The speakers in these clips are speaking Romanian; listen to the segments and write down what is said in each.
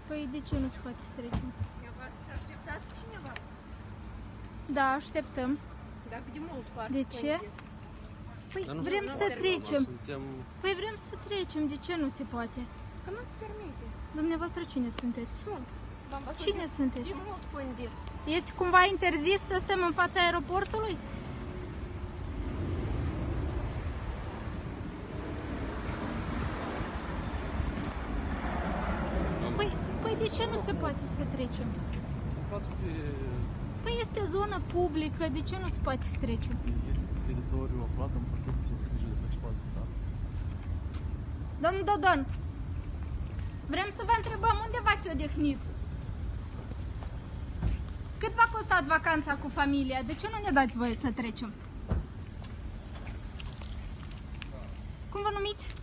Păi de ce nu se poate să trecem? Așteptați cineva? Da, așteptăm. Dacă de mult foarte. De ce? Păi vrem să trecem. Suntem... Păi vrem să trecem, de ce nu se poate? Că nu se permite. Dumneavoastră cine sunteți? Sunt. V-am văzut Cine sunteți? De mult cu invers. Este cumva interzis să stăm în fața aeroportului? Păi de ce nu se poate să trecem? Păi este zonă publică, de ce nu se poate să trecem? Este teritoriul aflat în protecție strictă de pază de stat. Domnul Dodon, vrem să vă întrebăm unde v-ați odihnit? Cât v-a costat vacanța cu familia? De ce nu ne dați voie să trecem? Cum vă numiți?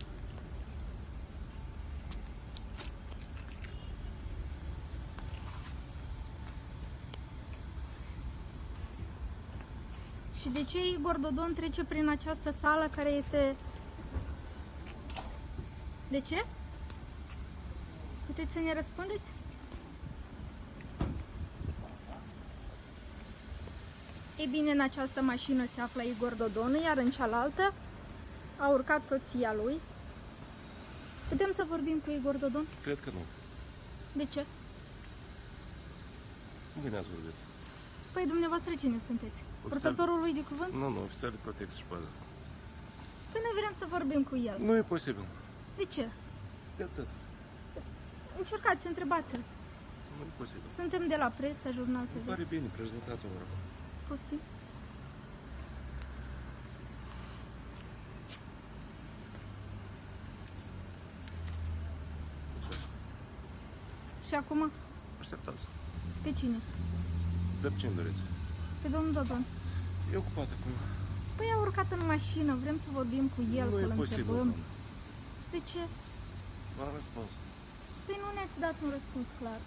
Și de ce Igor Dodon trece prin această sală care este... De ce? Puteți să ne răspundeți? Ei bine, în această mașină se află Igor Dodon, iar în cealaltă a urcat soția lui. Putem să vorbim cu Igor Dodon? Cred că nu. De ce? Nu bine ați vorbit. Păi dumneavoastră cine sunteți? Oficial. Purtătorul lui de cuvânt? Nu, oficial de protecție și pază. Păi noi vrem să vorbim cu el. Nu e posibil. De ce? De atât. Încercați, întrebați-l. Nu e posibil. Suntem de la presă, Jurnal Îmi TV. pare bine, prezentați-o, vă rog. Poftim. Mulțumesc. Și acum, Așteptați. pe cine? De pe cine doriți? Pe domnul Dodon. E ocupat acum. Păi a urcat în mașină, vrem să vorbim cu el, Nu e să-l posibil, întrebăm. doamne. De ce? V-am răspuns. Păi nu ne-ați dat un răspuns clar.